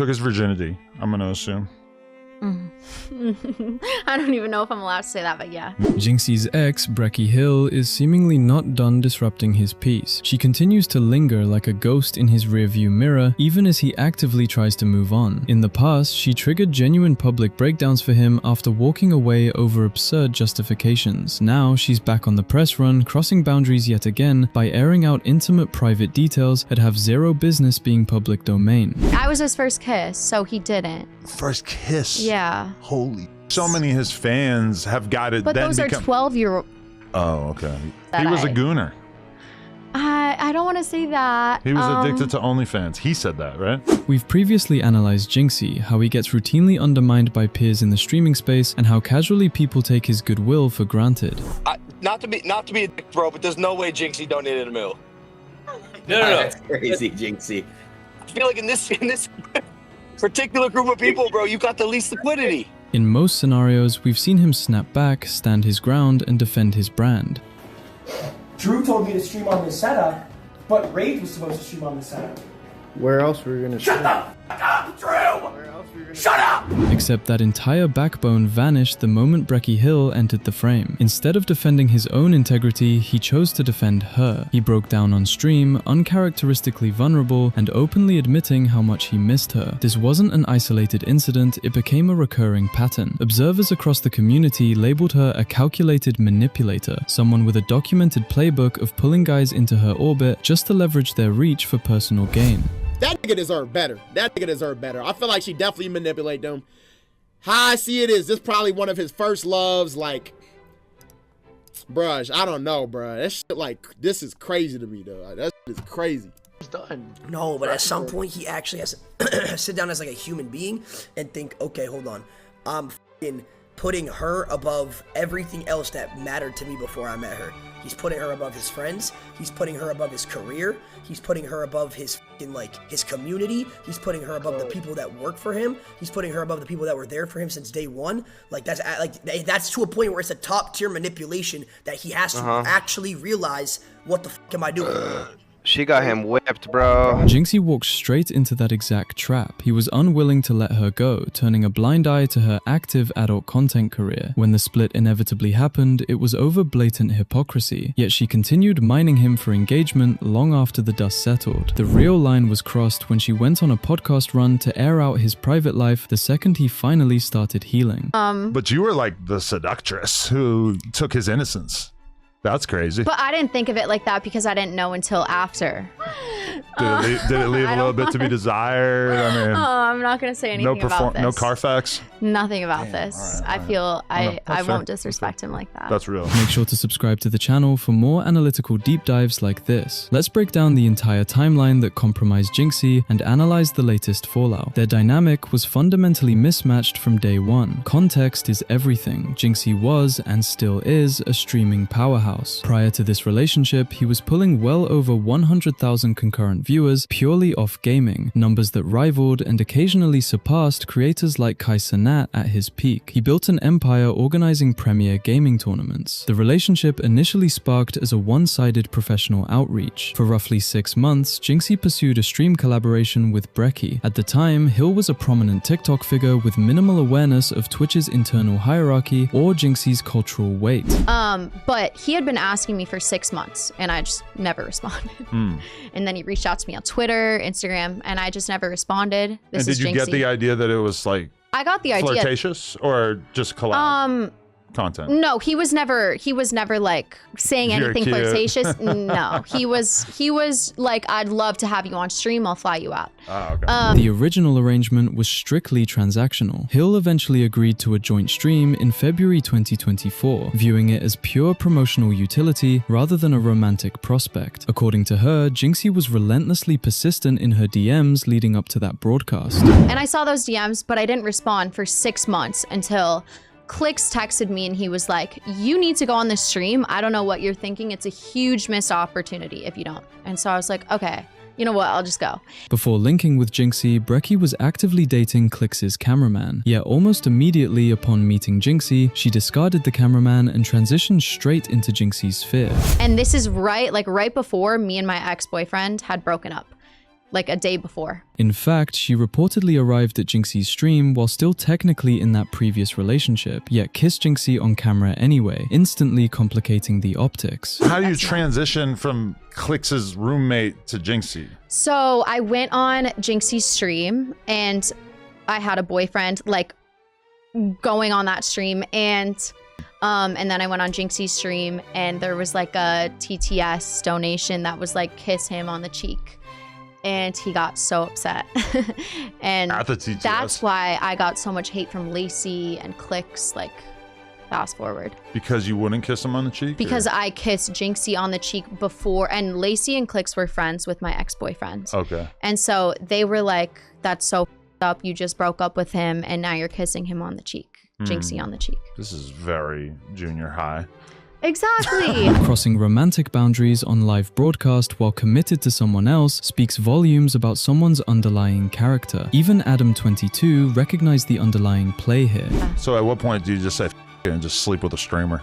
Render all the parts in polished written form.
took his virginity, I'm gonna assume. I don't even know if I'm allowed to say that, but yeah. Jynxzi's ex, Breckie Hill, is seemingly not done disrupting his peace. She continues to linger like a ghost in his rearview mirror, even as he actively tries to move on. In the past, she triggered genuine public breakdowns for him after walking away over absurd justifications. Now, she's back on the press run, crossing boundaries yet again by airing out intimate private details that have zero business being public domain. I was his first kiss, so he didn't. First kiss? Yeah. Holy. So many of his fans have got it. But then those are 12-year-old. Oh, okay. He was a gooner. I don't want to say that. He was addicted to OnlyFans. He said that, right? We've previously analyzed Jynxzi, how he gets routinely undermined by peers in the streaming space, and how casually people take his goodwill for granted. Not to be a dick, bro, but there's no way Jynxzi donated $1 million. No. That's crazy, Jynxzi. I feel like in this particular group of people, bro, you got the least liquidity. In most scenarios, we've seen him snap back, stand his ground, and defend his brand. Drew told me to stream on this setup, but Rage was supposed to stream on this setup. Where else were we gonna Shut the fuck up, Drew! Where else were we gonna Shut up! Except that entire backbone vanished the moment Breckie Hill entered the frame. Instead of defending his own integrity, he chose to defend her. He broke down on stream, uncharacteristically vulnerable, and openly admitting how much he missed her. This wasn't an isolated incident, it became a recurring pattern. Observers across the community labeled her a calculated manipulator, someone with a documented playbook of pulling guys into her orbit just to leverage their reach for personal gain. That nigga deserved better. I feel like she definitely manipulated them. How I see it is, this probably one of his first loves, like, bruh, I don't know, bruh. That shit, like, this is crazy to me, though. Like, that shit is crazy. It's done. No, but at some point, he actually has to sit down as like a human being and think, okay, hold on. I'm f***ing putting her above everything else that mattered to me before I met her. He's putting her above his friends. He's putting her above his career. He's putting her above his f***ing, like, his community. He's putting her above the people that work for him. He's putting her above the people that were there for him since day one. Like, that's to a point where it's a top tier manipulation that he has to actually realize, what the f*** am I doing? She got him whipped, bro. Jynxzi walked straight into that exact trap. He was unwilling to let her go, turning a blind eye to her active adult content career. When the split inevitably happened, it was over blatant hypocrisy, yet she continued mining him for engagement long after the dust settled. The real line was crossed when she went on a podcast run to air out his private life the second he finally started healing. But you were like the seductress who took his innocence. That's crazy. But I didn't think of it like that because I didn't know until after. Did it leave a little bit to be desired? I mean, I'm not going to say anything about this. No Carfax? Nothing about this. Right, I feel I won't disrespect him like that. That's real. Make sure to subscribe to the channel for more analytical deep dives like this. Let's break down the entire timeline that compromised Jynxzi and analyze the latest fallout. Their dynamic was fundamentally mismatched from day one. Context is everything. Jynxzi was, and still is, a streaming powerhouse. Prior to this relationship, he was pulling well over 100,000 concurrent viewers purely off gaming, numbers that rivaled and occasionally surpassed creators like Kaisa Nat at his peak. He built an empire organizing premier gaming tournaments. The relationship initially sparked as a one-sided professional outreach. For roughly 6 months, Jynxzi pursued a stream collaboration with Breckie. At the time, Hill was a prominent TikTok figure with minimal awareness of Twitch's internal hierarchy or Jynxzi's cultural weight. But he had been asking me for 6 months and I just never responded. And then he reached out to me on Twitter, Instagram, and I just never responded. And did you get the idea that it was like I got the idea. Flirtatious or just collab content? No, he was never like saying anything flirtatious. No, he was like, I'd love to have you on stream. I'll fly you out. Oh, okay. The original arrangement was strictly transactional. Hill eventually agreed to a joint stream in February 2024, viewing it as pure promotional utility rather than a romantic prospect. According to her, Jynxzi was relentlessly persistent in her DMs leading up to that broadcast. And I saw those DMs, but I didn't respond for 6 months until Clicks texted me and he was like, you need to go on this stream. I don't know what you're thinking. It's a huge missed opportunity if you don't. And so I was like, okay, you know what, I'll just go. Before linking with Jynxzi, Breckie was actively dating Clicks' cameraman. Yet almost immediately upon meeting Jynxzi, she discarded the cameraman and transitioned straight into Jynxzi's sphere. And this is right before me and my ex-boyfriend had broken up. like a day before. In fact, she reportedly arrived at Jynxzi's stream while still technically in that previous relationship, yet kissed Jynxzi on camera anyway, instantly complicating the optics. How do you transition from Clix's roommate to Jynxzi? So I went on Jynxzi's stream and I had a boyfriend like going on that stream, and then I went on Jynxzi's stream and there was like a TTS donation that was like kiss him on the cheek. And he got so upset. And At the TTS. that's why I got so much hate from Lacey and Clicks, like fast forward. Because you wouldn't kiss him on the cheek? Because or? I kissed Jynxzi on the cheek before, and Lacey and Clicks were friends with my ex-boyfriend. Okay. And so they were like, that's so up, you just broke up with him and now you're kissing him on the cheek. Jynxzi on the cheek. This is very junior high. Exactly. Crossing romantic boundaries on live broadcast while committed to someone else speaks volumes about someone's underlying character. Even Adam22 recognized the underlying play here. So at what point do you just say F it and just sleep with a streamer?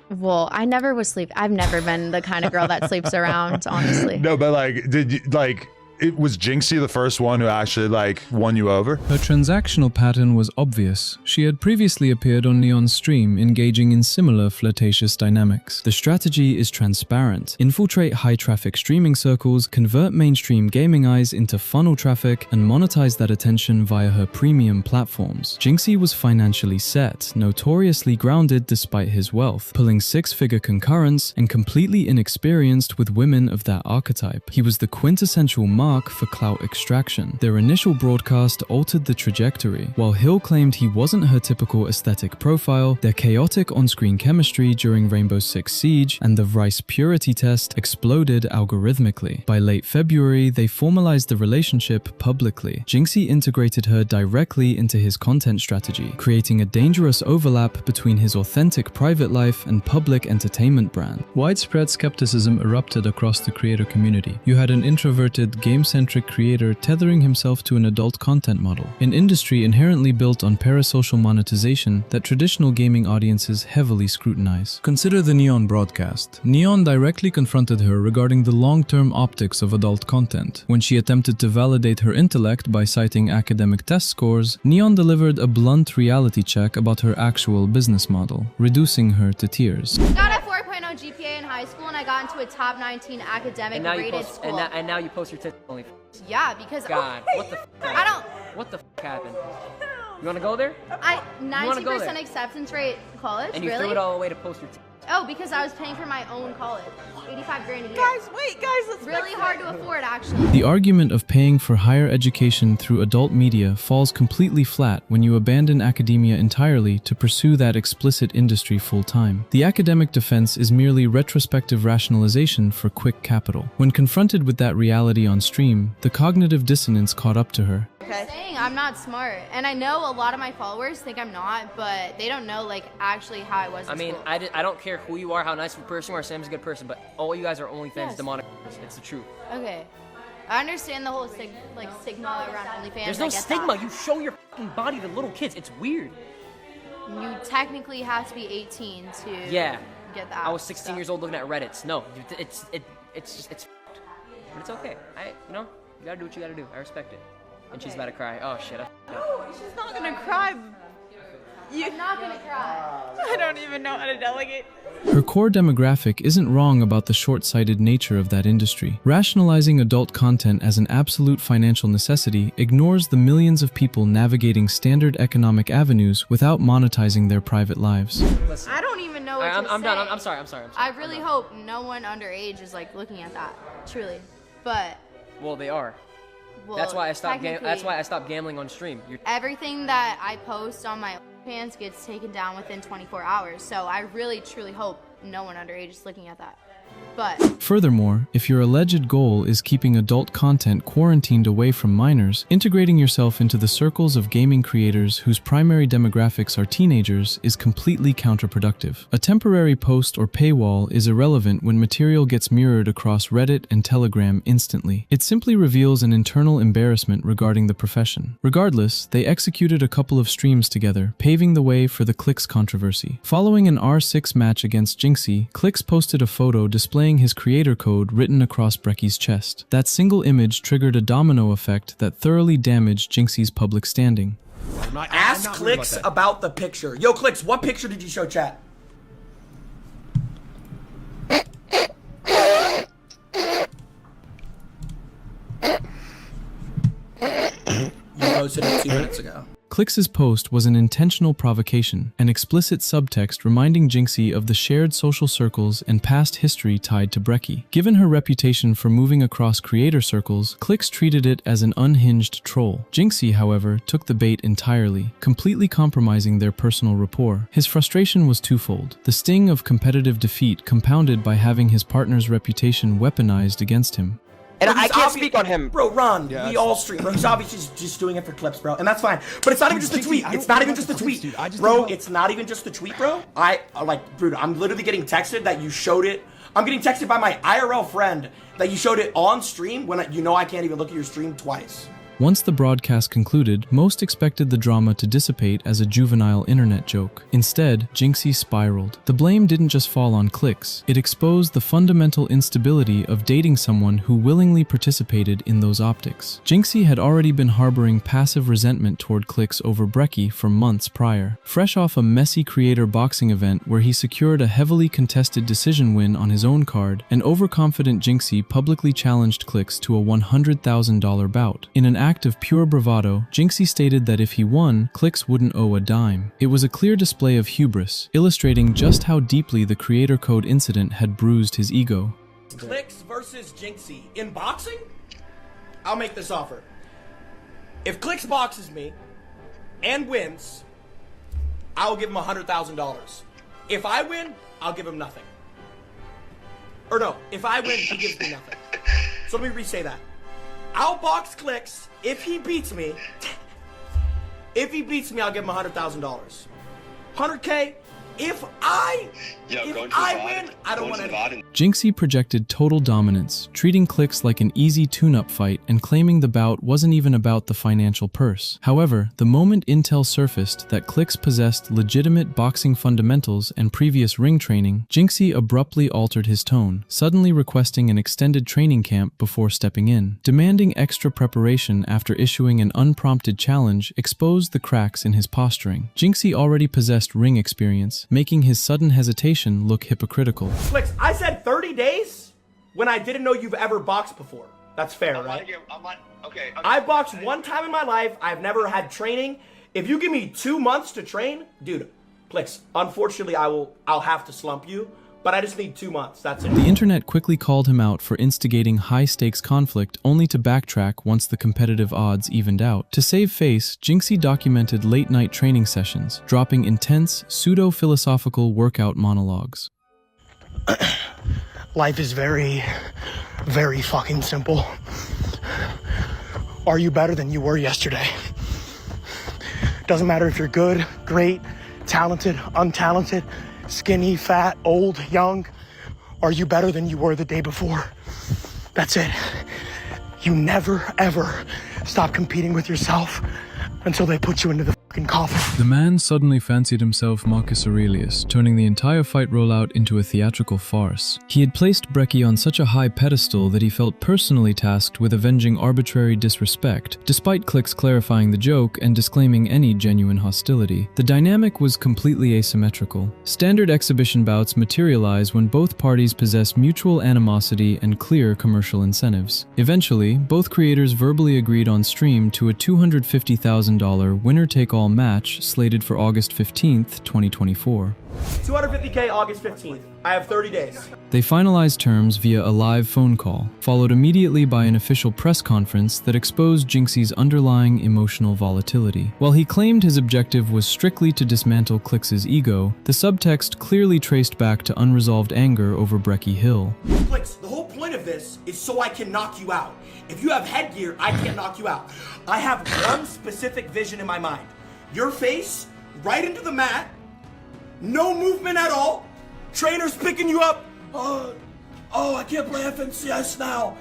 Well, I never was sleep. I've never been the kind of girl that sleeps around, honestly. No, but like, did you, like, it was Jynxzi the first one who actually like won you over? Her transactional pattern was obvious. She had previously appeared on Neon's stream, engaging in similar flirtatious dynamics. The strategy is transparent. Infiltrate high-traffic streaming circles, convert mainstream gaming eyes into funnel traffic, and monetize that attention via her premium platforms. Jynxzi was financially set, notoriously grounded despite his wealth, pulling six-figure concurrents, and completely inexperienced with women of that archetype. He was the quintessential mark for clout extraction. Their initial broadcast altered the trajectory. While Hill claimed he wasn't her typical aesthetic profile, their chaotic on-screen chemistry during Rainbow Six Siege and the Rice purity test exploded algorithmically. By late February, they formalized the relationship publicly. Jynxzi integrated her directly into his content strategy, creating a dangerous overlap between his authentic private life and public entertainment brand. Widespread skepticism erupted across the creator community. You had an introverted, game-centric creator tethering himself to an adult content model, an industry inherently built on parasocial monetization that traditional gaming audiences heavily scrutinize. Consider the Neon broadcast. Neon directly confronted her regarding the long-term optics of adult content. When she attempted to validate her intellect by citing academic test scores, Neon delivered a blunt reality check about her actual business model, reducing her to tears. Got a 4.0 GPA in high school and I got into a top 19 academic rated school. And now you post your tits only. Yeah, because God, what the? I don't. What the happened? You want to go there? 90% acceptance rate college. And you really? threw it all away to post your tits. Oh, because I was paying for my own college. 85 grand a year. Guys, let's really hard to afford, actually. The argument of paying for higher education through adult media falls completely flat when you abandon academia entirely to pursue that explicit industry full-time. The academic defense is merely retrospective rationalization for quick capital. When confronted with that reality on stream, the cognitive dissonance caught up to her. I'm saying I'm not smart, and I know a lot of my followers think I'm not, but they don't know like actually how I was. I mean, I don't care who you are, how nice of a person you are. Sam's a good person, but all you guys are OnlyFans demonic. It's the truth. Okay, I understand the whole stigma around OnlyFans. There's no stigma. You show your fucking body to little kids. It's weird. You technically have to be 18 to get that. I was 16 years old looking at Reddits. No, it's but it's okay. You gotta do what you gotta do. I respect it. And she's about to cry. Oh shit. No, she's not gonna cry. I'm not gonna cry. I don't even know how to delegate. Her core demographic isn't wrong about the short-sighted nature of that industry. Rationalizing adult content as an absolute financial necessity ignores the millions of people navigating standard economic avenues without monetizing their private lives. Listen, I don't even know what I'm done. I'm sorry. I really hope no one underage is like looking at that. Truly. But well, they are. Well, that's why I stopped. That's why I stopped gambling on stream. Everything that I post on my OnlyFans gets taken down within 24 hours. So I really, truly hope no one underage is looking at that. But furthermore, if your alleged goal is keeping adult content quarantined away from minors, integrating yourself into the circles of gaming creators whose primary demographics are teenagers is completely counterproductive. A temporary post or paywall is irrelevant when material gets mirrored across Reddit and Telegram instantly. It simply reveals an internal embarrassment regarding the profession. Regardless, they executed a couple of streams together, paving the way for the Clix controversy. Following an R6 match against Jynxzi, Clix posted a photo displaying displaying his creator code written across Breckie's chest. That single image triggered a domino effect that thoroughly damaged Jynxzi's public standing. Ask Clicks about the picture. Yo, Clicks, what picture did you show chat? You posted it 2 minutes ago. Clix's post was an intentional provocation, an explicit subtext reminding Jynxzi of the shared social circles and past history tied to Breckie. Given her reputation for moving across creator circles, Clix treated it as an unhinged troll. Jynxzi, however, took the bait entirely, completely compromising their personal rapport. His frustration was twofold: the sting of competitive defeat compounded by having his partner's reputation weaponized against him. And I can't speak on him. Bro, Ron, we all stream. Bro, he's obviously just doing it for clips, bro. And that's fine. But it's not even just the tweet. It's not even just the tweet. Bro, it's not even just the tweet, bro. Dude, I'm literally getting texted that you showed it. I'm getting texted by my IRL friend that you showed it on stream when you know I can't even look at your stream twice. Once the broadcast concluded, most expected the drama to dissipate as a juvenile internet joke. Instead, Jynxzi spiraled. The blame didn't just fall on Clix. It exposed the fundamental instability of dating someone who willingly participated in those optics. Jynxzi had already been harboring passive resentment toward Clix over Breckie for months prior. Fresh off a messy creator boxing event where he secured a heavily contested decision win on his own card, an overconfident Jynxzi publicly challenged Clix to a $100,000 bout. In an act of pure bravado, Jynxzi stated that if he won, Clix wouldn't owe a dime. It was a clear display of hubris, illustrating just how deeply the creator code incident had bruised his ego. Clix versus Jynxzi in boxing? I'll make this offer. If Clix boxes me and wins, I will give him $100,000. If I win, I'll give him nothing. Or no, if I win, he gives me nothing. So let me re-say that. I'll box Clix. If he beats me, I'll give him $100,000. 100K. If I win, I don't want anything. Jynxzi projected total dominance, treating Clix like an easy tune-up fight and claiming the bout wasn't even about the financial purse. However, the moment intel surfaced that Clix possessed legitimate boxing fundamentals and previous ring training, Jynxzi abruptly altered his tone, suddenly requesting an extended training camp before stepping in. Demanding extra preparation after issuing an unprompted challenge exposed the cracks in his posturing. Jynxzi already possessed ring experience, making his sudden hesitation look hypocritical. Clix, I said 30 days when I didn't know you've ever boxed before. That's fair, right? Okay. I boxed one time in my life. I've never had training. If you give me 2 months to train, dude, Clix, unfortunately, I'll have to slump you. But I just need 2 months, that's it. The internet quickly called him out for instigating high-stakes conflict, only to backtrack once the competitive odds evened out. To save face, Jynxzi documented late-night training sessions, dropping intense, pseudo-philosophical workout monologues. Life is very, very fucking simple. Are you better than you were yesterday? Doesn't matter if you're good, great, talented, untalented, skinny, fat, old, young. Are you better than you were the day before? That's it. You never, ever stop competing with yourself until they put you into the fucking coffin. The man suddenly fancied himself Marcus Aurelius, turning the entire fight rollout into a theatrical farce. He had placed Breckie on such a high pedestal that he felt personally tasked with avenging arbitrary disrespect, despite Clix clarifying the joke and disclaiming any genuine hostility. The dynamic was completely asymmetrical. Standard exhibition bouts materialize when both parties possess mutual animosity and clear commercial incentives. Eventually, both creators verbally agreed on stream to a $250,000 winner-take-all match slated for August 15th, 2024. $250K August 15th. I have 30 days. They finalized terms via a live phone call, followed immediately by an official press conference that exposed Jynxzi's underlying emotional volatility. While he claimed his objective was strictly to dismantle Clix's ego, the subtext clearly traced back to unresolved anger over Breckie Hill. Clix, the whole point of this is so I can knock you out. If you have headgear, I can't knock you out. I have one specific vision in my mind. Your face, right into the mat, no movement at all, trainers picking you up. Oh, I can't play FNCS now.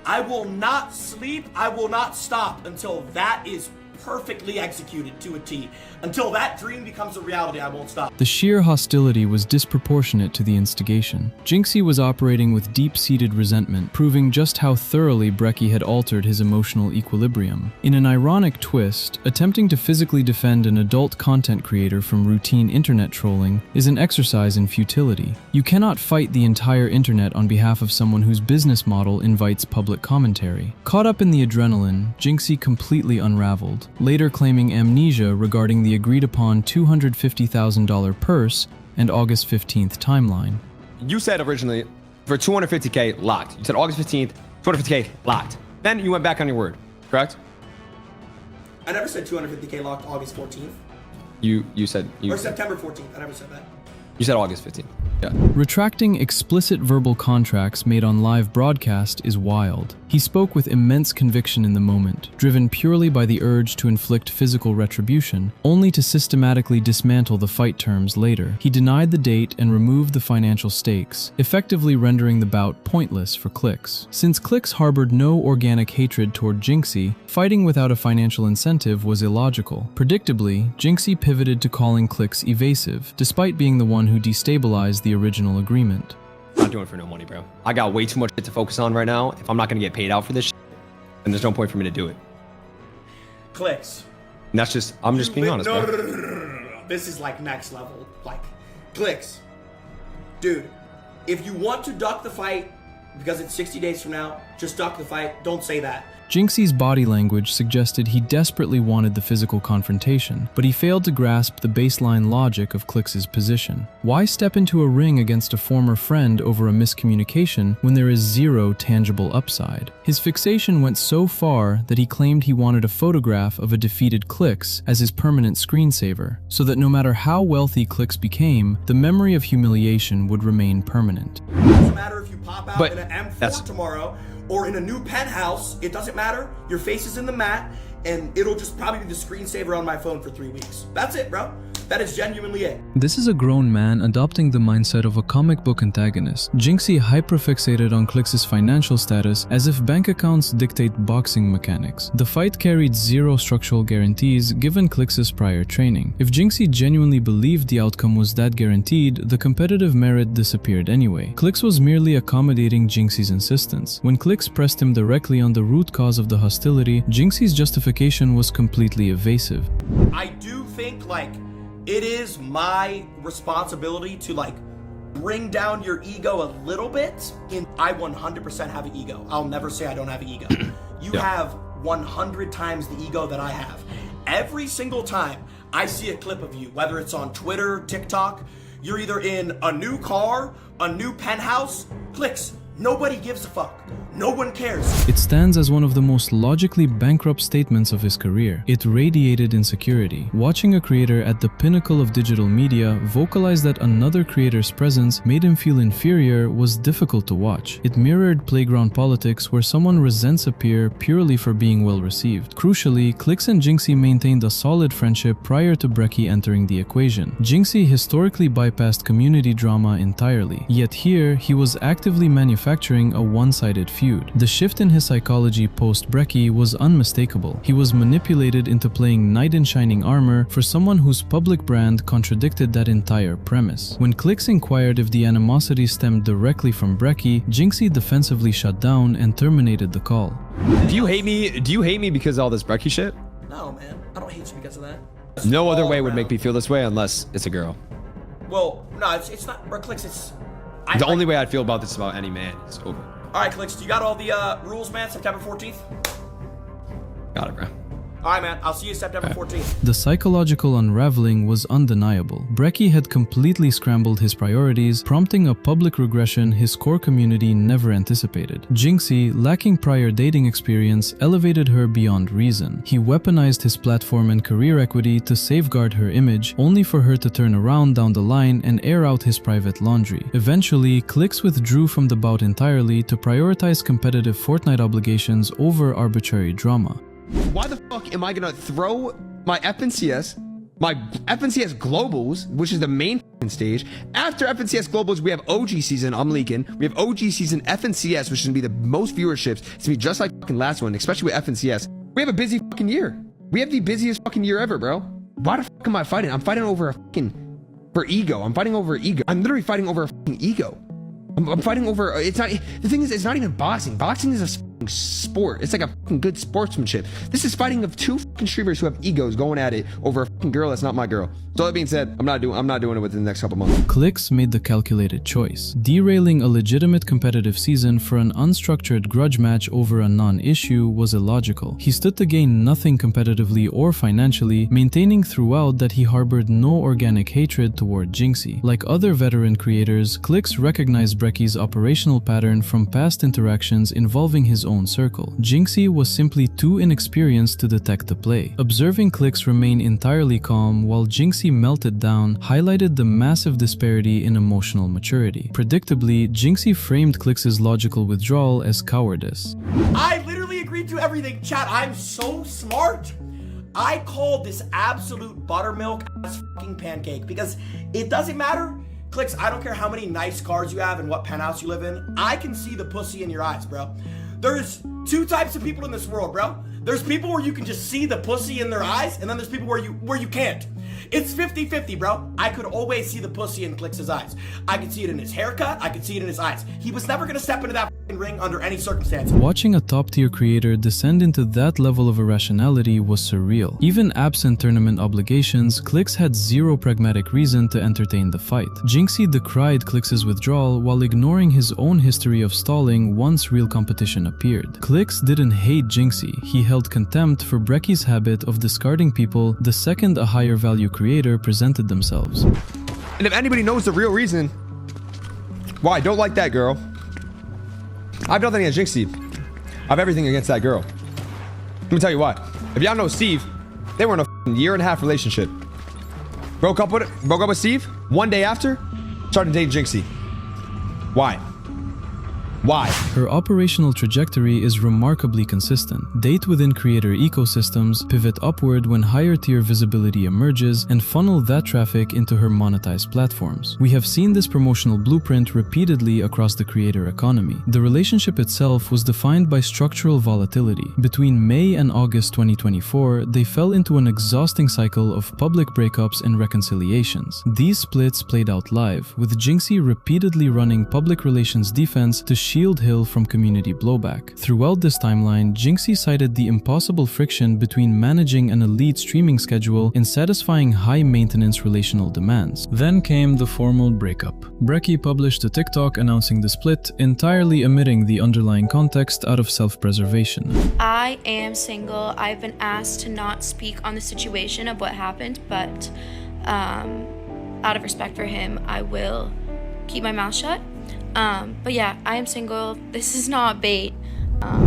I will not sleep, I will not stop until that is perfectly executed to a T. Until that dream becomes a reality, I won't stop. The sheer hostility was disproportionate to the instigation. Jynxzi was operating with deep-seated resentment, proving just how thoroughly Breckie had altered his emotional equilibrium. In an ironic twist, attempting to physically defend an adult content creator from routine internet trolling is an exercise in futility. You cannot fight the entire internet on behalf of someone whose business model invites public commentary. Caught up in the adrenaline, Jynxzi completely unraveled, later claiming amnesia regarding the agreed-upon $250,000 purse and August 15th timeline. You said originally for 250K locked. You said August 15th, 250K locked. Then you went back on your word, correct? I never said 250K locked August 14th. You said... Or September 14th. I never said that. You said August 15th. Yeah. Retracting explicit verbal contracts made on live broadcast is wild. He spoke with immense conviction in the moment, driven purely by the urge to inflict physical retribution, only to systematically dismantle the fight terms later. He denied the date and removed the financial stakes, effectively rendering the bout pointless for Clicks. Since Clicks harbored no organic hatred toward Jynxzi, fighting without a financial incentive was illogical. Predictably, Jynxzi pivoted to calling Clicks evasive, despite being the one who destabilized the original agreement. I'm not doing it for no money, bro. I got way too much shit to focus on right now. If I'm not gonna get paid out for this shit, then there's no point for me to do it. Clicks. And that's just, I'm just being honest, bro. No. This is like next level. Like, Clicks. Dude, if you want to duck the fight, because it's 60 days from now, just duck the fight. Don't say that. Jynxzi's body language suggested he desperately wanted the physical confrontation, but he failed to grasp the baseline logic of Clicks' position. Why step into a ring against a former friend over a miscommunication when there is zero tangible upside? His fixation went so far that he claimed he wanted a photograph of a defeated Clicks as his permanent screensaver, so that no matter how wealthy Clicks became, the memory of humiliation would remain permanent. It doesn't matter if you pop out in an M4 tomorrow, or in a new penthouse, it doesn't matter. Your face is in the mat, and it'll just probably be the screensaver on my phone for 3 weeks. That's it, bro. That is genuinely it. This is a grown man adopting the mindset of a comic book antagonist. Jynxzi hyperfixated on Clicks' financial status as if bank accounts dictate boxing mechanics. The fight carried zero structural guarantees given Clicks' prior training. If Jynxzi genuinely believed the outcome was that guaranteed, the competitive merit disappeared anyway. Clicks was merely accommodating Jynxzi's insistence. When Clicks pressed him directly on the root cause of the hostility, Jynxzi's justification was completely evasive. I do think, like, it is my responsibility to, like, bring down your ego a little bit. I 100% have an ego. I'll never say I don't have an ego. You have 100 times the ego that I have. Every single time I see a clip of you, whether it's on Twitter, TikTok, you're either in a new car, a new penthouse, Clicks. Nobody gives a fuck. No one cares. It stands as one of the most logically bankrupt statements of his career. It radiated insecurity. Watching a creator at the pinnacle of digital media vocalize that another creator's presence made him feel inferior was difficult to watch. It mirrored playground politics where someone resents a peer purely for being well received. Crucially, Clicks and Jynxzi maintained a solid friendship prior to Breckie entering the equation. Jynxzi historically bypassed community drama entirely, yet here he was actively manufacturing a one-sided feud. The shift in his psychology post-Breckie was unmistakable. He was manipulated into playing knight in shining armor for someone whose public brand contradicted that entire premise. When Clicks inquired if the animosity stemmed directly from Breckie, Jynxzi defensively shut down and terminated the call. Do you hate me? Do you hate me because of all this Breckie shit? No, man. I don't hate you because of that. No other way would make me feel this way unless it's a girl. Well, no, it's not, bro, Clicks, it's... The only way I'd feel about this about any man is over. All right, Clicks, do you got all the rules, man? September 14th? Got it, bro. All right, man. I'll see you September 14th. The psychological unraveling was undeniable. Breckie had completely scrambled his priorities, prompting a public regression his core community never anticipated. Jynxzi, lacking prior dating experience, elevated her beyond reason. He weaponized his platform and career equity to safeguard her image, only for her to turn around down the line and air out his private laundry. Eventually, Clicks withdrew from the bout entirely to prioritize competitive Fortnite obligations over arbitrary drama. Why the fuck am I gonna throw my FNCS, my FNCS Globals, which is the main stage? After FNCS Globals, we have OG season, I'm leaking. We have OG season FNCS, which is gonna be the most viewerships. It's gonna be just like fucking last one, especially with FNCS. We have a busy fucking year. We have the busiest fucking year ever, bro. Why the fuck am I fighting? I'm fighting over for ego. I'm fighting over ego. I'm literally fighting over a fucking ego. I'm fighting over, it's not, the thing is, it's not even boxing. Boxing is a fucking sport. It's like a fucking good sportsmanship. This is fighting of two fucking streamers who have egos going at it over a fucking girl that's not my girl. So that being said, I'm not doing it within the next couple months. Clix made the calculated choice, derailing a legitimate competitive season for an unstructured grudge match over a non-issue was illogical. He stood to gain nothing competitively or financially, maintaining throughout that he harbored no organic hatred toward Jynxzi. Like other veteran creators, Clix recognized Breckie's operational pattern from past interactions involving his own circle. Jynxzi was simply too inexperienced to detect the play. Observing Clix remain entirely calm while Jynxzi melted down highlighted the massive disparity in emotional maturity. Predictably, Jynxzi framed Clix's logical withdrawal as cowardice. I literally agreed to everything. Chat, I'm so smart. I called this absolute buttermilk ass fucking pancake because it doesn't matter. Clix, I don't care how many nice cars you have and what penthouse you live in. I can see the pussy in your eyes, bro. There's two types of people in this world, bro. There's people where you can just see the pussy in their eyes, and then there's people where you can't. It's 50-50, bro. I could always see the pussy in Clix's eyes. I could see it in his haircut. I could see it in his eyes. He was never gonna step into that fucking ring under any circumstance. Watching a top-tier creator descend into that level of irrationality was surreal. Even absent tournament obligations, Clix had zero pragmatic reason to entertain the fight. Jynxzi decried Clix's withdrawal while ignoring his own history of stalling once real competition appeared. Clix didn't hate Jynxzi. He held contempt for Breckie's habit of discarding people the second a higher value creator presented themselves. And if anybody knows the real reason why I don't like that girl, I have nothing against Jynxzi. I have everything against that girl. Let me tell you why. If y'all know Steve, they were in a year-and-a-half relationship. Broke up with Steve. One day after, started dating Jynxzi. Why? Why? Her operational trajectory is remarkably consistent. Date within creator ecosystems, pivot upward when higher tier visibility emerges, and funnel that traffic into her monetized platforms. We have seen this promotional blueprint repeatedly across the creator economy. The relationship itself was defined by structural volatility. Between May and August 2024, they fell into an exhausting cycle of public breakups and reconciliations. These splits played out live, with Jynxzi repeatedly running public relations defense to shield Hill from community blowback. Throughout this timeline, Jynxzi cited the impossible friction between managing an elite streaming schedule and satisfying high-maintenance relational demands. Then came the formal breakup. Breckie published a TikTok announcing the split, entirely omitting the underlying context out of self-preservation. I am single. I've been asked to not speak on the situation of what happened, but out of respect for him, I will keep my mouth shut. But yeah, I am single. This is not bait.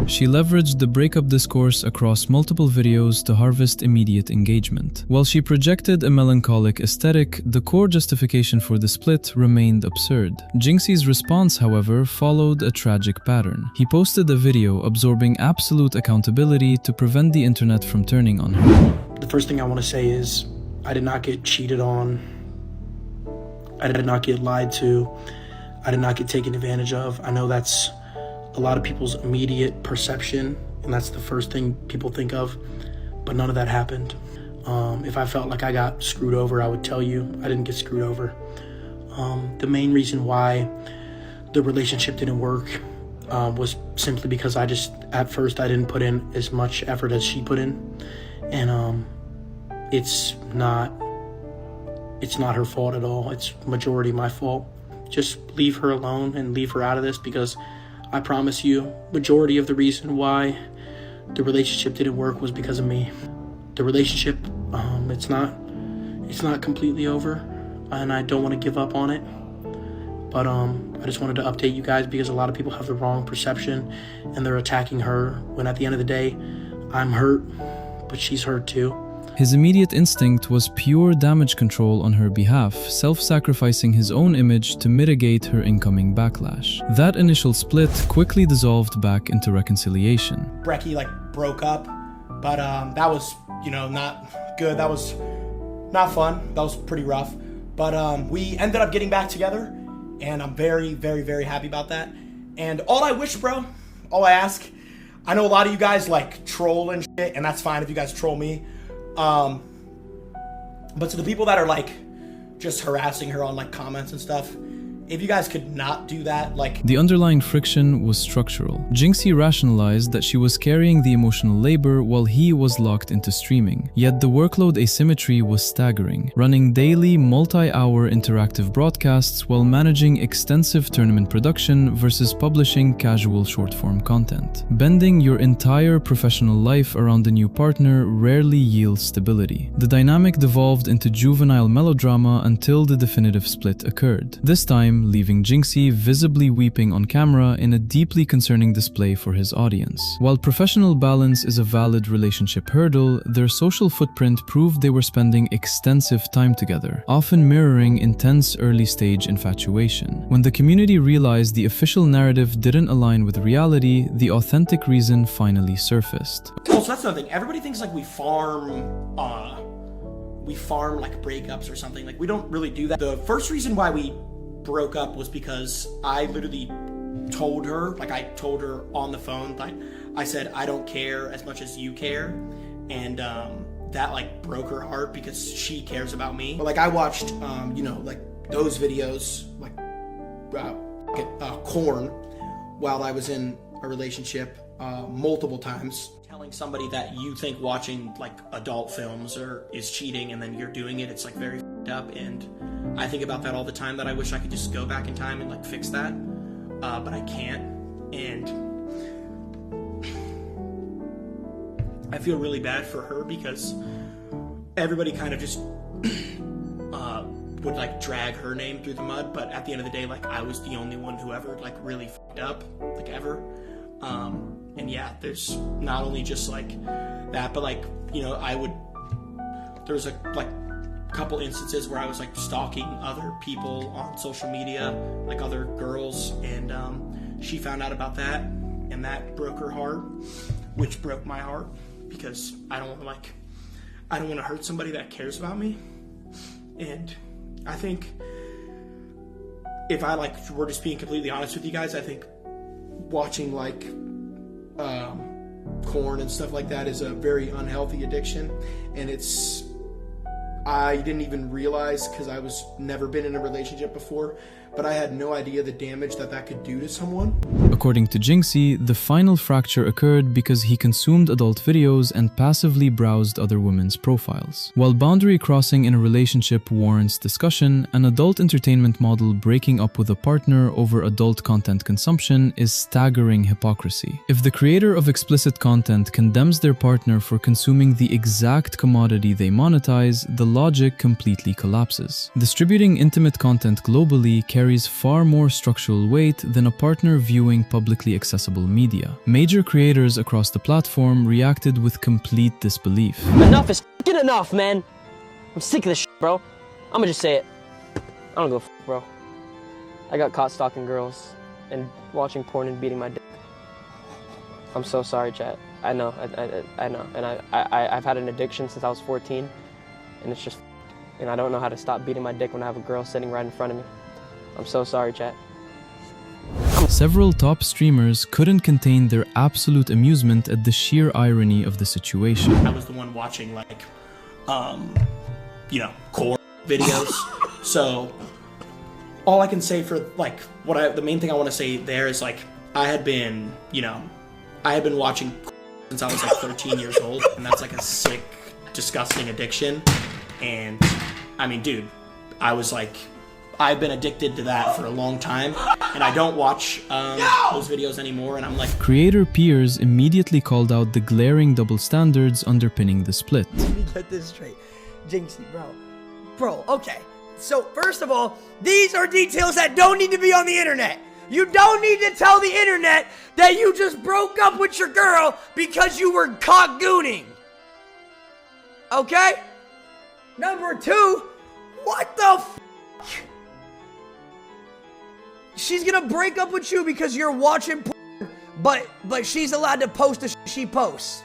She leveraged the breakup discourse across multiple videos to harvest immediate engagement. While she projected a melancholic aesthetic, the core justification for the split remained absurd. Jynxzi's response, however, followed a tragic pattern. He posted a video absorbing absolute accountability to prevent the internet from turning on her. The first thing I want to say is I did not get cheated on. I did not get lied to. I did not get taken advantage of. I know that's a lot of people's immediate perception, and that's the first thing people think of, but none of that happened. If I felt like I got screwed over, I would tell you I didn't get screwed over. The main reason why the relationship didn't work was simply because at first I didn't put in as much effort as she put in, and it's not her fault at all. It's majority my fault. Just leave her alone and leave her out of this, because I promise you, majority of the reason why the relationship didn't work was because of me. The relationship, it's not completely over, and I don't want to give up on it. But I just wanted to update you guys, because a lot of people have the wrong perception and they're attacking her, when at the end of the day, I'm hurt, but she's hurt too. His immediate instinct was pure damage control on her behalf, self-sacrificing his own image to mitigate her incoming backlash. That initial split quickly dissolved back into reconciliation. Breckie broke up, but that was, not good. That was not fun. That was pretty rough. But we ended up getting back together, and I'm very, very, very happy about that. And all I wish, bro, all I ask, I know a lot of you guys troll and shit, and that's fine if you guys troll me. But to the people that are like just harassing her on like comments and stuff, if you guys could not do that, like... The underlying friction was structural. Jynxzi rationalized that she was carrying the emotional labor while he was locked into streaming. Yet the workload asymmetry was staggering, running daily, multi-hour interactive broadcasts while managing extensive tournament production versus publishing casual short-form content. Bending your entire professional life around a new partner rarely yields stability. The dynamic devolved into juvenile melodrama until the definitive split occurred. This time, leaving Jynxzi visibly weeping on camera in a deeply concerning display for his audience. While professional balance is a valid relationship hurdle, their social footprint proved they were spending extensive time together, often mirroring intense early-stage infatuation. When the community realized the official narrative didn't align with reality, the authentic reason finally surfaced. Oh, so that's another thing. Everybody thinks like we farm like breakups or something. Like we don't really do that. The first reason why we broke up was because I literally told her, like I told her on the phone, like I said, I don't care as much as you care. And that like broke her heart because she cares about me. But like I watched, you know, like those videos, like Korn, while I was in a relationship multiple times. Telling somebody that you think watching like adult films is cheating and then you're doing it, it's like very f***ed up. And I think about that all the time, that I wish I could just go back in time and like fix that, but I can't. And I feel really bad for her because everybody kind of just would like drag her name through the mud, but at the end of the day, like I was the only one who ever like really f***ed up, like ever. And yeah, there's not only just like that, but like, you know, there's a like couple instances where I was like stalking other people on social media, like other girls, and she found out about that, and that broke her heart, which broke my heart because I don't want to hurt somebody that cares about me. And I think if I like were just being completely honest with you guys, I think watching like Korn and stuff like that is a very unhealthy addiction, and I didn't even realize, because I was never been in a relationship before, but I had no idea the damage that could do to someone. According to Jynxzi, the final fracture occurred because he consumed adult videos and passively browsed other women's profiles. While boundary crossing in a relationship warrants discussion, an adult entertainment model breaking up with a partner over adult content consumption is staggering hypocrisy. If the creator of explicit content condemns their partner for consuming the exact commodity they monetize, the logic completely collapses. Distributing intimate content globally carries far more structural weight than a partner viewing publicly accessible media. Major creators across the platform reacted with complete disbelief. Enough is f***ing enough, man. I'm sick of this shit, bro. I'm gonna just say it. I don't give a f***, bro. I got caught stalking girls and watching porn and beating my dick. I'm so sorry, chat. I know, I know. And I've had an addiction since I was 14, and it's just, and I don't know how to stop beating my dick when I have a girl sitting right in front of me. I'm so sorry, chat. Several top streamers couldn't contain their absolute amusement at the sheer irony of the situation. I was the one watching like, you know, core videos. So all I can say for like the main thing I want to say there is like I had been watching since I was like 13 years old, and that's like a sick, disgusting addiction. And I mean, dude, I've been addicted to that for a long time, and I don't watch those videos anymore, and I'm like... Creator peers immediately called out the glaring double standards underpinning the split. Let me get this straight. Jynxzi, bro, okay. So, first of all, these are details that don't need to be on the internet. You don't need to tell the internet that you just broke up with your girl because you were caught gooning. Okay? Number two, what the f***? She's gonna break up with you because you're watching porn, but she's allowed to post the she posts.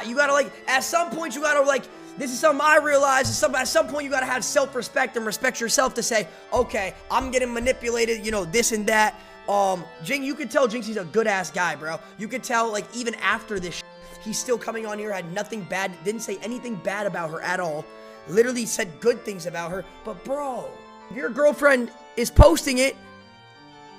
You gotta like, at some point you gotta like, this is something I realize, at some point you gotta have self-respect and respect yourself to say, okay, I'm getting manipulated, you know, this and that. You can tell Jynxzi's a good-ass guy, bro. You can tell, like, even after this he's still coming on here, had nothing bad, didn't say anything bad about her at all. Literally said good things about her. But bro, if your girlfriend is posting it,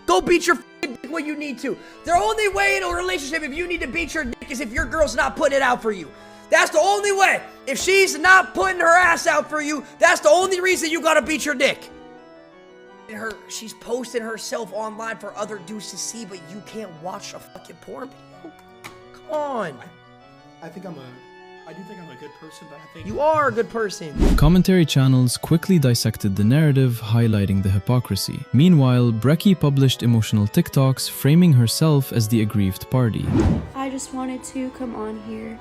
go beat your dick when you need to. The only way in a relationship if you need to beat your dick is if your girl's not putting it out for you. That's the only way. If she's not putting her ass out for you, that's the only reason you gotta beat your dick. She's posting herself online for other dudes to see, but you can't watch a fucking porn video. Come on. I do think I'm a good person, but I think you are a good person. Commentary channels quickly dissected the narrative, highlighting the hypocrisy. Meanwhile, Breckie published emotional TikToks, framing herself as the aggrieved party. I just wanted to come on here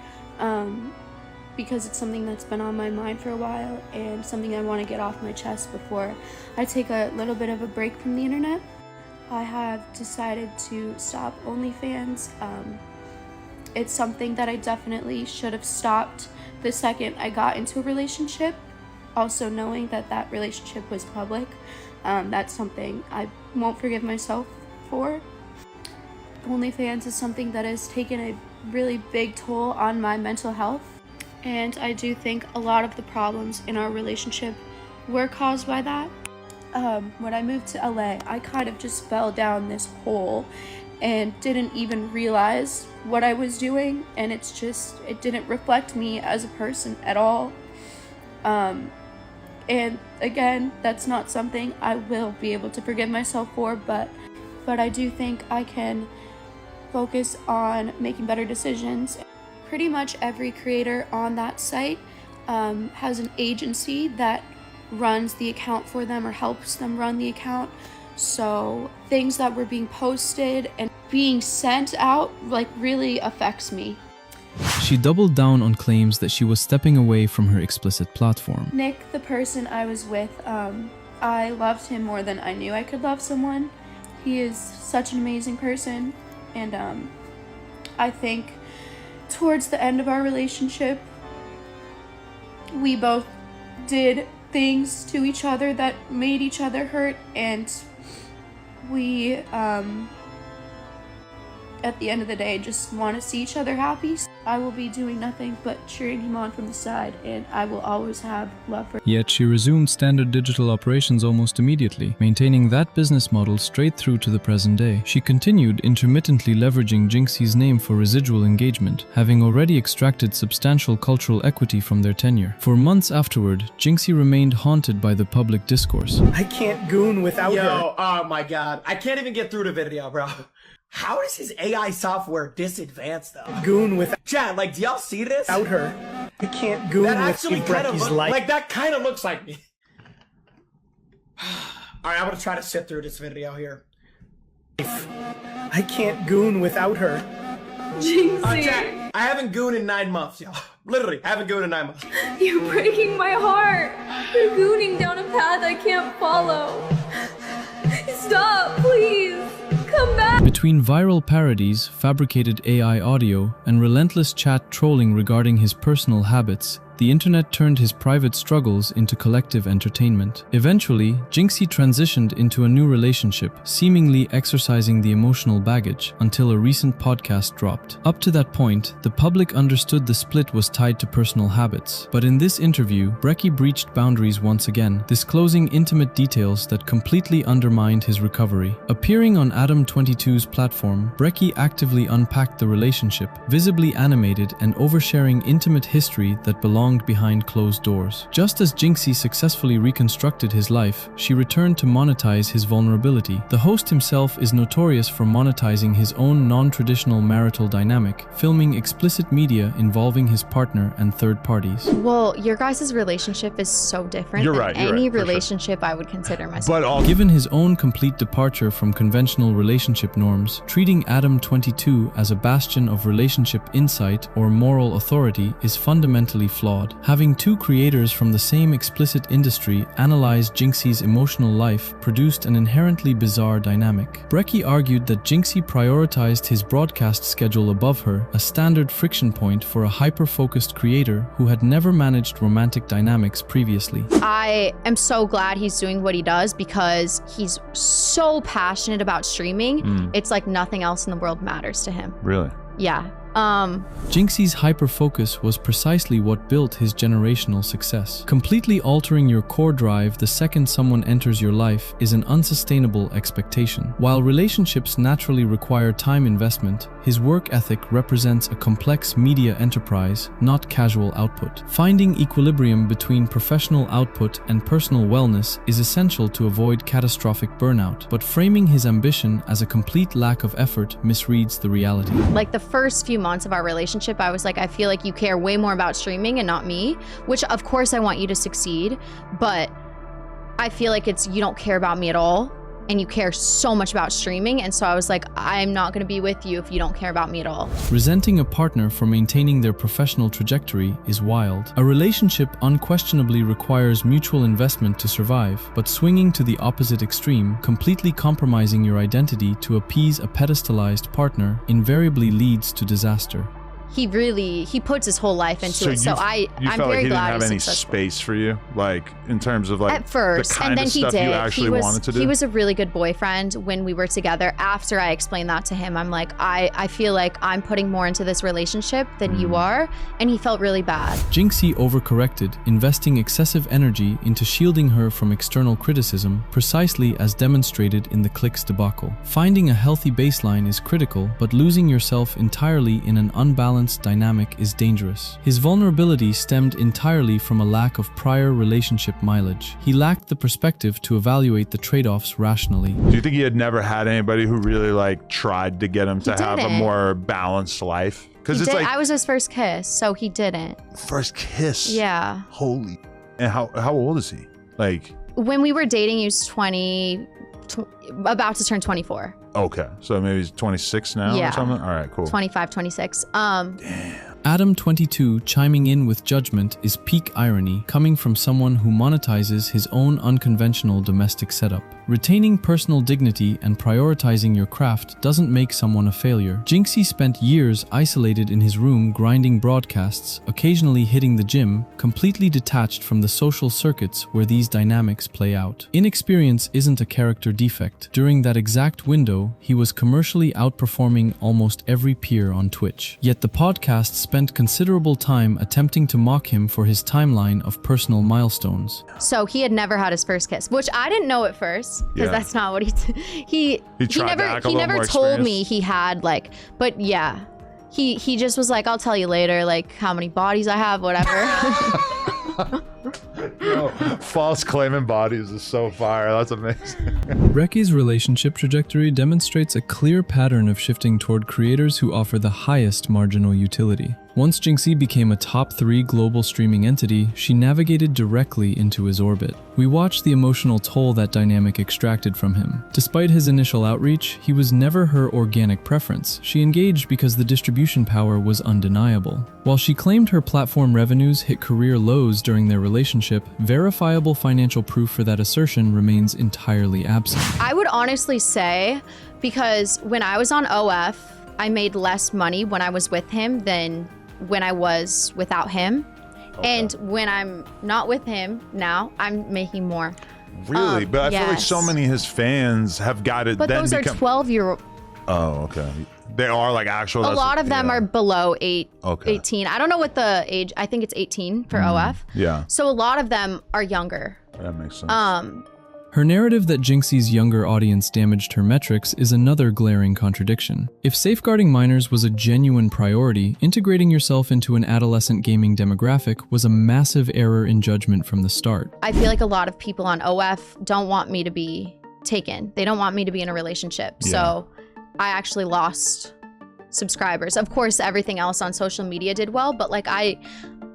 because it's something that's been on my mind for a while and something I want to get off my chest before I take a little bit of a break from the internet. I have decided to stop OnlyFans. It's something that I definitely should have stopped the second I got into a relationship. Also knowing that that relationship was public, that's something I won't forgive myself for. OnlyFans is something that has taken a really big toll on my mental health. And I do think a lot of the problems in our relationship were caused by that. When I moved to LA, I kind of just fell down this hole and didn't even realize what I was doing, and it didn't reflect me as a person at all. And again, that's not something I will be able to forgive myself for, but I do think I can focus on making better decisions. Pretty much every creator on that site has an agency that runs the account for them or helps them run the account. So things that were being posted and being sent out really affects me. She doubled down on claims that she was stepping away from her explicit platform. Nick, the person I was with, I loved him more than I knew I could love someone. He is such an amazing person, and I think towards the end of our relationship, we both did things to each other that made each other hurt, and we at the end of the day just want to see each other happy. I will be doing nothing but cheering him on from the side, and I will always have love for him. Yet she resumed standard digital operations almost immediately, maintaining that business model straight through to the present day. She continued intermittently leveraging Jynxzi's name for residual engagement, having already extracted substantial cultural equity from their tenure. For months afterward, Jynxzi remained haunted by the public discourse. I can't goon without her. Yo, oh my god. I can't even get through the video, bro. How is his AI software this advanced though? Goon without Chat, do y'all see this? Without her. I can't goon that with actually kind of Breckie's that kind of looks like me. Alright, I'm gonna try to sit through this video here. I can't goon without her. Jynxzi. Chat, I haven't gooned in 9 months, y'all. Literally, I haven't gooned in 9 months. You're breaking my heart. You're gooning down a path I can't follow. Stop, please. Come back. Between viral parodies, fabricated AI audio, and relentless chat trolling regarding his personal habits, the internet turned his private struggles into collective entertainment. Eventually, Jynxzi transitioned into a new relationship, seemingly exercising the emotional baggage, until a recent podcast dropped. Up to that point, the public understood the split was tied to personal habits. But in this interview, Breckie breached boundaries once again, disclosing intimate details that completely undermined his recovery. Appearing on Adam22's platform, Breckie actively unpacked the relationship, visibly animated and oversharing intimate history that belonged behind closed doors. Just as Jynxzi successfully reconstructed his life, she returned to monetize his vulnerability. The host himself is notorious for monetizing his own non-traditional marital dynamic, filming explicit media involving his partner and third parties. Well, your guys' relationship is so different than any relationship I would consider myself. Given his own complete departure from conventional relationship norms, treating Adam22 as a bastion of relationship insight or moral authority is fundamentally flawed. Having two creators from the same explicit industry analyze Jynxzi's emotional life produced an inherently bizarre dynamic. Breckie argued that Jynxzi prioritized his broadcast schedule above her, a standard friction point for a hyper-focused creator who had never managed romantic dynamics previously. I am so glad he's doing what he does because he's so passionate about streaming. It's like nothing else in the world matters to him. Really? Yeah. Jynxzi's hyper-focus was precisely what built his generational success. Completely altering your core drive the second someone enters your life is an unsustainable expectation. While relationships naturally require time investment, his work ethic represents a complex media enterprise, not casual output. Finding equilibrium between professional output and personal wellness is essential to avoid catastrophic burnout, but framing his ambition as a complete lack of effort misreads the reality. Like the first few months of our relationship, I was like, I feel like you care way more about streaming and not me, which of course I want you to succeed, but I feel like you don't care about me at all. And you care so much about streaming. And so I was like, I'm not gonna be with you if you don't care about me at all. Resenting a partner for maintaining their professional trajectory is wild. A relationship unquestionably requires mutual investment to survive, but swinging to the opposite extreme, completely compromising your identity to appease a pedestalized partner, invariably leads to disaster. He puts his whole life into it. So I'm felt like very he glad didn't have any successful. space for you, like in terms of like At first, the kind and then of he stuff did. you actually wanted to do. He was a really good boyfriend when we were together. After I explained that to him, I'm like, I feel like I'm putting more into this relationship than you are, and he felt really bad. Jynxzi overcorrected, investing excessive energy into shielding her from external criticism, precisely as demonstrated in the clicks debacle. Finding a healthy baseline is critical, but losing yourself entirely in an unbalanced dynamic is dangerous. His vulnerability stemmed entirely from a lack of prior relationship mileage. He lacked the perspective to evaluate the trade-offs rationally. Do you think he had never had anybody who really like tried to get him to have a didn't. more balanced life? Because He it's did. like I was his first kiss, so he didn't. first kiss. Yeah. Holy. And how old is he? Like, When we were dating, he was about to turn 24. okay, so maybe he's 26 now Yeah. or something. All right, cool. 25, 26. Adam 22 chiming in with judgment is peak irony, coming from someone who monetizes his own unconventional domestic setup. Retaining personal dignity and prioritizing your craft doesn't make someone a failure. Jynxzi spent years isolated in his room grinding broadcasts, occasionally hitting the gym, completely detached from the social circuits where these dynamics play out. Inexperience isn't a character defect. During that exact window, he was commercially outperforming almost every peer on Twitch. Yet the podcast spent considerable time attempting to mock him for his timeline of personal milestones. So he had never had his first kiss, which I didn't know at first, because Yeah. that's not what he tried to act a little never more told me experienced. he had like, but yeah. He just was like, I'll tell you later, like how many bodies I have, whatever. Yo, false claiming bodies is so fire. That's amazing. Breckie's relationship trajectory demonstrates a clear pattern of shifting toward creators who offer the highest marginal utility. Once Jynxzi became a top 3 global streaming entity, she navigated directly into his orbit. We watched the emotional toll that dynamic extracted from him. Despite his initial outreach, he was never her organic preference. She engaged because the distribution power was undeniable. While she claimed her platform revenues hit career lows during their relationship, verifiable financial proof for that assertion remains entirely absent. I would honestly say, because when I was on OF, I made less money when I was with him than when I was without him. And when I'm not with him now, I'm making more. Really? But I feel like yes. so many of his fans have got it. But then those are become 12-year-old. Oh, okay. They are like actual. A lot of them are below 18. I don't know what the age. I think it's 18 for OF. Yeah. So a lot of them are younger. That makes sense. Her narrative that Jynxzi's younger audience damaged her metrics is another glaring contradiction. If safeguarding minors was a genuine priority, integrating yourself into an adolescent gaming demographic was a massive error in judgment from the start. I feel like a lot of people on OF don't want me to be taken. They don't want me to be in a relationship. Yeah. So I actually lost subscribers. Of course, everything else on social media did well, but like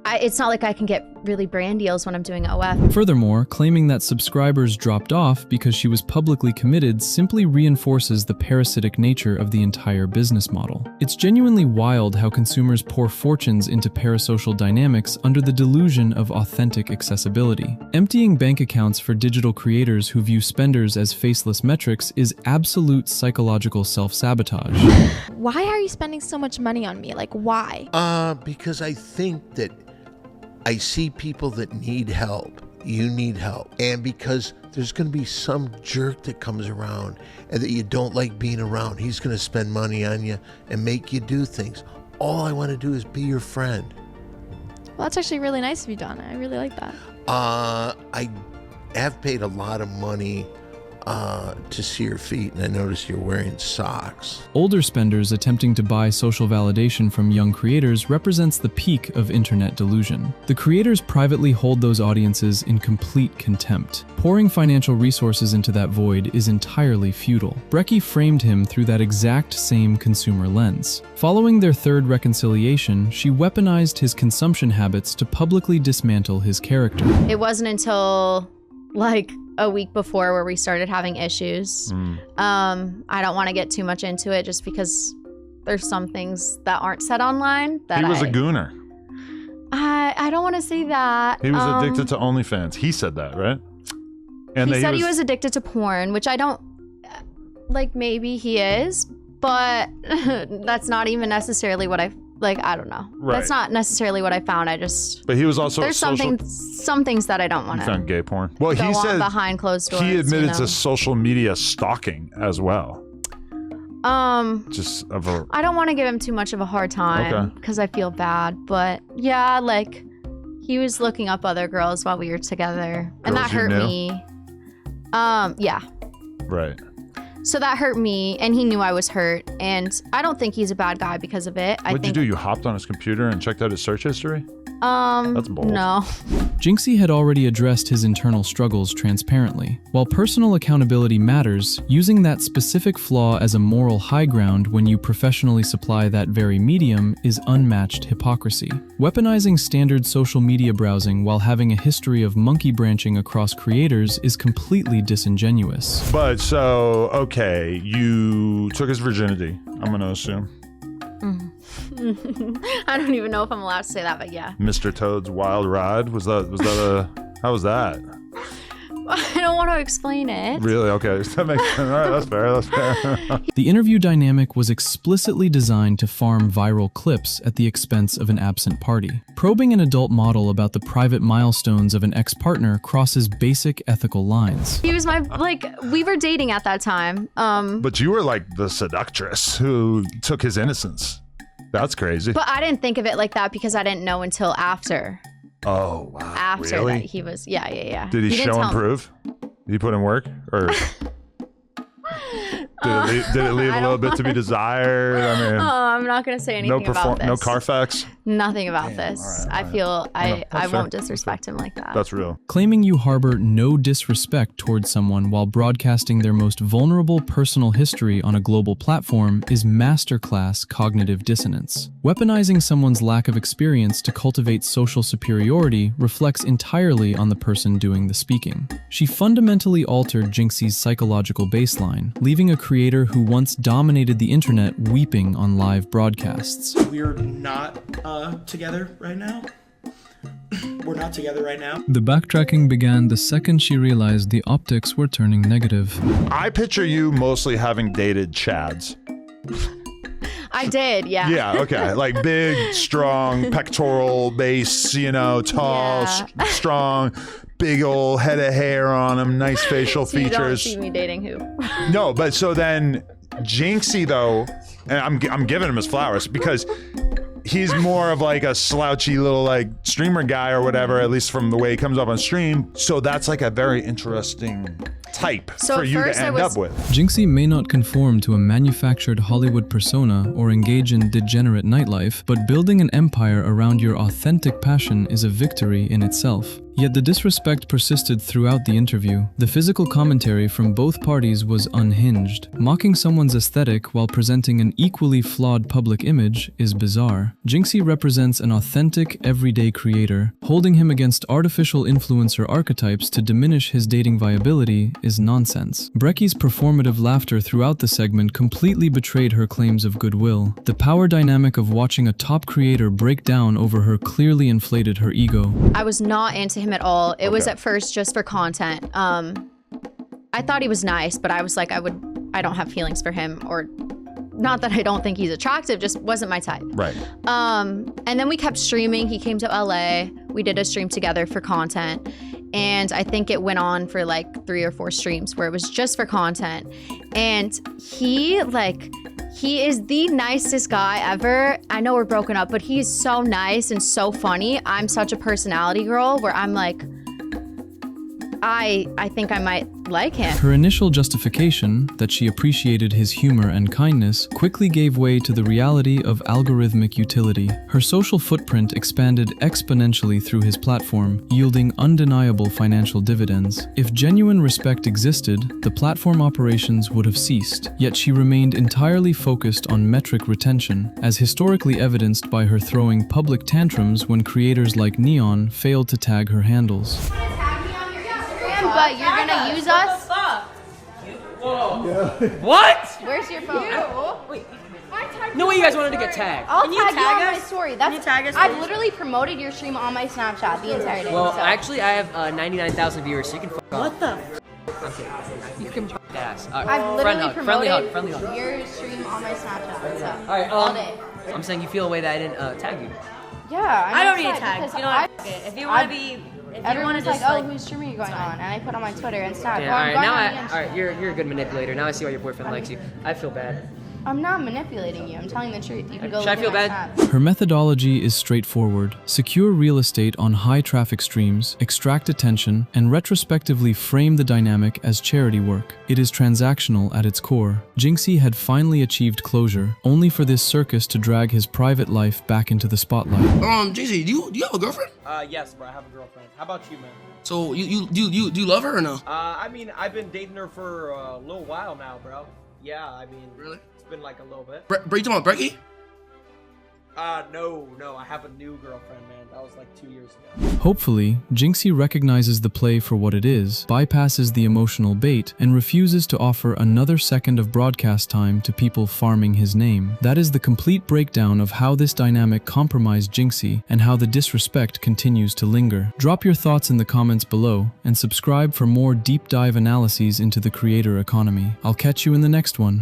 it's not like I can get really brand deals when I'm doing OF. Furthermore, claiming that subscribers dropped off because she was publicly committed simply reinforces the parasitic nature of the entire business model. It's genuinely wild how consumers pour fortunes into parasocial dynamics under the delusion of authentic accessibility. Emptying bank accounts for digital creators who view spenders as faceless metrics is absolute psychological self-sabotage. Why are you spending so much money on me? Like, why? Because I think that I see people that need help. You need help. And because there's going to be some jerk that comes around and that you don't like being around. He's going to spend money on you and make you do things. all I want to do is be your friend. Well, that's actually really nice of you, Donna. I really like that. I have paid a lot of money to see your feet, and I notice you're wearing socks. Older spenders attempting to buy social validation from young creators represents the peak of internet delusion. The creators privately hold those audiences in complete contempt. Pouring financial resources into that void is entirely futile. Breckie framed him through that exact same consumer lens. Following their third reconciliation, she weaponized his consumption habits to publicly dismantle his character. It wasn't until like a week before where we started having issues. I don't want to get too much into it just because there's some things that aren't said online that he was a gooner. I don't want to say that. He was addicted to OnlyFans. He said that, right? And he said he was addicted to porn, which I don't, like, maybe he is, but that's not even necessarily what I, like, I don't know. Right. That's not necessarily what I found. I just, but he was also there's some things that I don't want He to found gay porn. Well, go he on said behind closed doors. he admitted you know? to social media stalking as well. Just of a, I don't want to give him too much of a hard time because I feel bad, but yeah, like, he was looking up other girls while we were together, and that hurt me. Yeah. Right. So that hurt me, and he knew I was hurt, and I don't think he's a bad guy because of it. What'd you do? You hopped on his computer and checked out his search history? That's bold. No. Jynxzi had already addressed his internal struggles transparently. While personal accountability matters, using that specific flaw as a moral high ground when you professionally supply that very medium is unmatched hypocrisy. Weaponizing standard social media browsing while having a history of monkey branching across creators is completely disingenuous. But so, okay, you took his virginity, I'm gonna assume. I don't even know if I'm allowed to say that, but yeah. Mr. Toad's Wild Ride? Was that how was that? I don't want to explain it. Really? Okay. That makes sense. All right, that's fair. The interview dynamic was explicitly designed to farm viral clips at the expense of an absent party. Probing an adult model about the private milestones of an ex-partner crosses basic ethical lines. He was my, like, we were dating at that time. But you were like the seductress who took his innocence. That's crazy. But I didn't think of it like that because I didn't know until after. Oh, wow. After really? that he was, yeah. Did he show and prove? Did he put in work? Or did it leave a little bit to be desired? I mean, I'm not going to say anything about this. No Carfax? Nothing about this. All right. I feel I won't disrespect him like that. That's real. Claiming you harbor no disrespect towards someone while broadcasting their most vulnerable personal history on a global platform is masterclass cognitive dissonance. Weaponizing someone's lack of experience to cultivate social superiority reflects entirely on the person doing the speaking. She fundamentally altered Jynxzi's psychological baseline, leaving a creator who once dominated the internet weeping on live broadcasts. We're not together right now. We're not together right now. The backtracking began the second she realized the optics were turning negative. I picture you mostly having dated Chads. I did, yeah. Yeah, okay. Like big, strong, pectoral base, you know, tall, strong, big old head of hair on him, nice facial So you features. don't see me dating who? No, but so then Jynxzi though, and I'm giving him his flowers because he's more of like a slouchy little like streamer guy or whatever, at least from the way he comes up on stream. So that's like a very interesting type for you to end up with. Jynxzi may not conform to a manufactured Hollywood persona or engage in degenerate nightlife, but building an empire around your authentic passion is a victory in itself. Yet the disrespect persisted throughout the interview. The physical commentary from both parties was unhinged. Mocking someone's aesthetic while presenting an equally flawed public image is bizarre. Jynxzi represents an authentic, everyday creator. Holding him against artificial influencer archetypes to diminish his dating viability is nonsense. Breckie's performative laughter throughout the segment completely betrayed her claims of goodwill. The power dynamic of watching a top creator break down over her clearly inflated her ego. I was not into him at all. It was at first just for content. I thought he was nice, but I was like, I don't have feelings for him, or not that I don't think he's attractive, just wasn't my type. Right. And then we kept streaming. He came to LA. We did a stream together for content. And I think it went on for like 3 or 4 streams where it was just for content. And he like He is the nicest guy ever. I know we're broken up, but he's so nice and so funny. I'm such a personality girl where I'm like, I think I might like him. Her initial justification, that she appreciated his humor and kindness, quickly gave way to the reality of algorithmic utility. Her social footprint expanded exponentially through his platform, yielding undeniable financial dividends. If genuine respect existed, the platform operations would have ceased, yet she remained entirely focused on metric retention, as historically evidenced by her throwing public tantrums when creators like Neon failed to tag her handles. But you're gonna use us? What? Where's your phone? Wait. No way you guys wanted to get tagged. I'll Can you tag you tag on us? my story. Can you tag us, I've please? literally promoted your stream on my Snapchat the entire day. Well, so. actually, I have 99,000 viewers, so you can fuck off. What the? Okay. You can fuck ass. I've literally promoted friendly hug. your stream on my Snapchat. So. All right, all day. I'm saying you feel a way that I didn't tag you. Yeah, I don't need upset tags. because You know what? Fuck it. If you want to be, if you want Everyone's to like, just oh, whose stream are you going on? And I put on my Twitter and Snap. Yeah, Well, all I'm right, going now on the all right, you're a good manipulator. Now I see why your boyfriend likes you. I feel bad. I'm not manipulating you. I'm telling the truth. You can go Should I look feel at my bad? Snap. Her methodology is straightforward. Secure real estate on high traffic streams, extract attention, and retrospectively frame the dynamic as charity work. It is transactional at its core. Jynxzi had finally achieved closure, only for this circus to drag his private life back into the spotlight. Jynxzi, do you have a girlfriend? Yes, bro, I have a girlfriend. How about you, man? So you love her or no? I mean, I've been dating her for a little while now, bro. Yeah, I mean, really? It's been like a little bit. You talking about Breckie? No, I have a new girlfriend, man. That was like 2 years ago. Hopefully, Jynxzi recognizes the play for what it is, bypasses the emotional bait, and refuses to offer another second of broadcast time to people farming his name. That is the complete breakdown of how this dynamic compromised Jynxzi and how the disrespect continues to linger. Drop your thoughts in the comments below and subscribe for more deep dive analyses into the creator economy. I'll catch you in the next one.